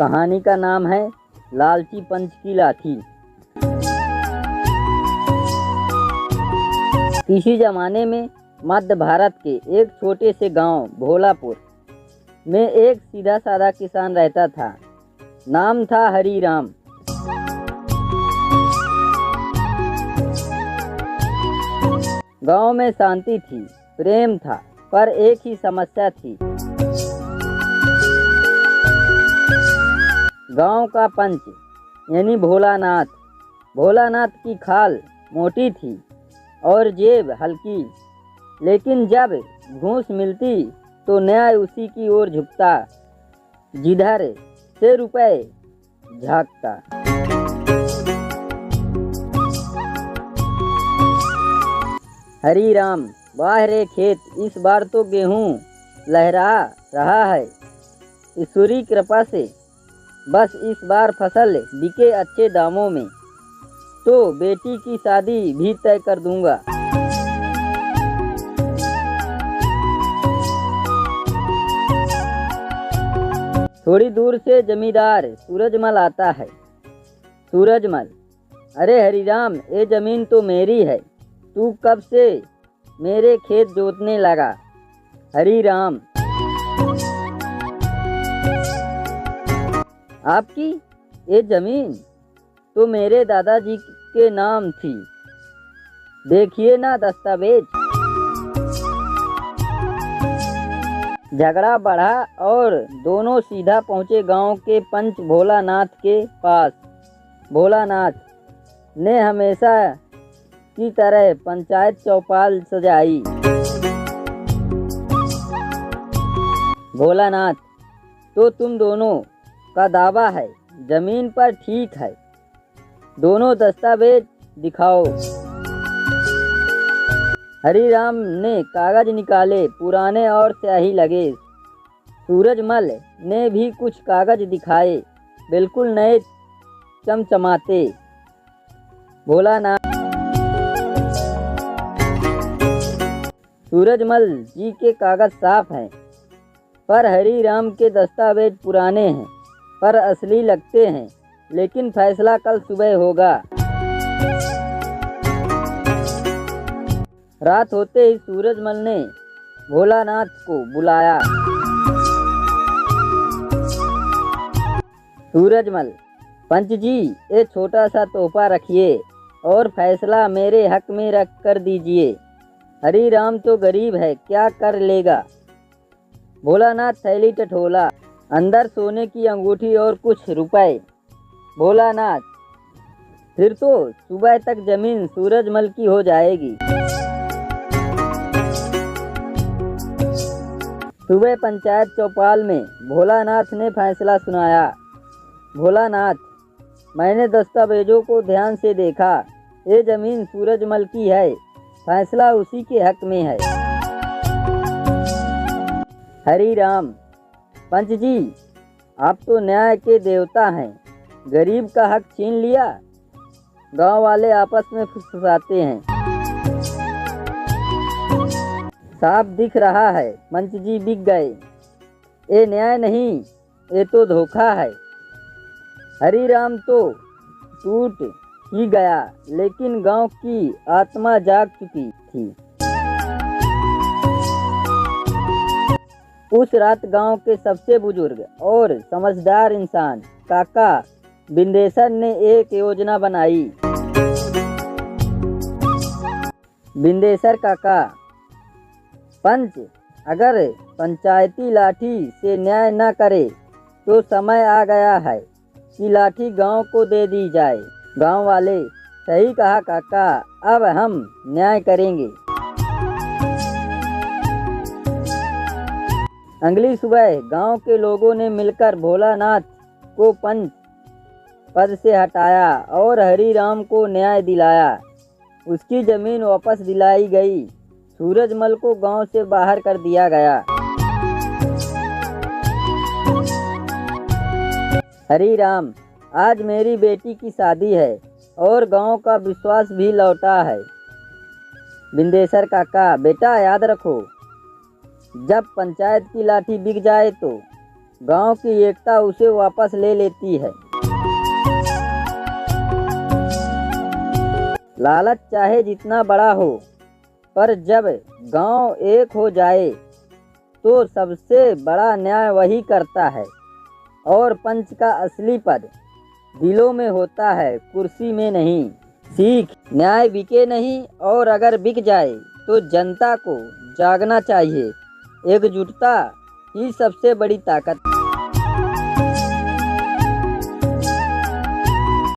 कहानी का नाम है लालची पंच की लाठी। किसी जमाने में मध्य भारत के एक छोटे से गांव भोलापुर में एक सीधा साधा किसान रहता था। नाम था हरी राम। गांव में शांति थी, प्रेम था, पर एक ही समस्या थी। गांव का पंच यानी भोलानाथ की खाल मोटी थी और जेब हल्की, लेकिन जब घूस मिलती तो न्याय उसी की ओर झुकता जिधर से रुपए झांकता। हरी राम, वाह रे खेत, इस बार तो गेहूं लहरा रहा है। ईश्वरी कृपा से बस इस बार फसल बिके अच्छे दामों में तो बेटी की शादी भी तय कर दूंगा। थोड़ी दूर से जमींदार सूरजमल आता है। सूरजमल, अरे हरीराम, ये जमीन तो मेरी है, तू कब से मेरे खेत जोतने लगा? हरीराम, आपकी ये जमीन तो मेरे दादाजी के नाम थी, देखिए ना दस्तावेज। झगड़ा बढ़ा और दोनों सीधा पहुंचे गांव के पंच भोलानाथ के पास। भोलानाथ ने हमेशा की तरह पंचायत चौपाल सजाई। भोलानाथ, तो तुम दोनों का दावा है, जमीन पर ठीक है, दोनों दस्तावेज दिखाओ। हरीराम ने कागज निकाले, पुराने और स्याही लगे। सूरजमल ने भी कुछ कागज दिखाए, बिल्कुल नए चमचमाते। भोलानाथ, सूरजमल जी के कागज साफ हैं, पर हरीराम के दस्तावेज पुराने हैं पर असली लगते हैं, लेकिन फैसला कल सुबह होगा। रात होते ही सूरजमल ने भोलानाथ को बुलाया। सूरजमल, पंच जी, ये छोटा सा तोहफा रखिए और फैसला मेरे हक में रख कर दीजिए। हरीराम तो गरीब है, क्या कर लेगा? भोलानाथ थैली टटोला, अंदर सोने की अंगूठी और कुछ रुपए। भोलानाथ, फिर तो सुबह तक जमीन सूरजमल की हो जाएगी। सुबह पंचायत चौपाल में भोलानाथ ने फैसला सुनाया। भोलानाथ, मैंने दस्तावेजों को ध्यान से देखा, ये जमीन सूरजमल की है, फैसला उसी के हक में है। हरीराम, पंच जी, आप तो न्याय के देवता हैं, गरीब का हक छीन लिया। गांव वाले आपस में फुसफुसाते हैं। साफ दिख रहा है पंच जी बिक गए। ये न्याय नहीं, ये तो धोखा है। हरीराम तो टूट ही गया, लेकिन गांव की आत्मा जाग चुकी थी। उस रात गांव के सबसे बुजुर्ग और समझदार इंसान काका बिंदेसर ने एक योजना बनाई। बिंदेसर काका, पंच अगर पंचायती लाठी से न्याय न करे तो समय आ गया है कि लाठी गांव को दे दी जाए। गांव वाले, सही कहा काका, अब हम न्याय करेंगे। अगली सुबह गांव के लोगों ने मिलकर भोलानाथ को पंच पद से हटाया और हरीराम को न्याय दिलाया। उसकी जमीन वापस दिलाई गई। सूरजमल को गांव से बाहर कर दिया गया। हरीराम, आज मेरी बेटी की शादी है और गांव का विश्वास भी लौटा है। बिंदेसर काका, बेटा याद रखो, जब पंचायत की लाठी बिक जाए तो गांव की एकता उसे वापस ले लेती है। लालच चाहे जितना बड़ा हो, पर जब गांव एक हो जाए तो सबसे बड़ा न्याय वही करता है। और पंच का असली पद दिलों में होता है, कुर्सी में नहीं। सीख, न्याय बिके नहीं, और अगर बिक जाए तो जनता को जागना चाहिए। एकजुटता ही सबसे बड़ी ताकत।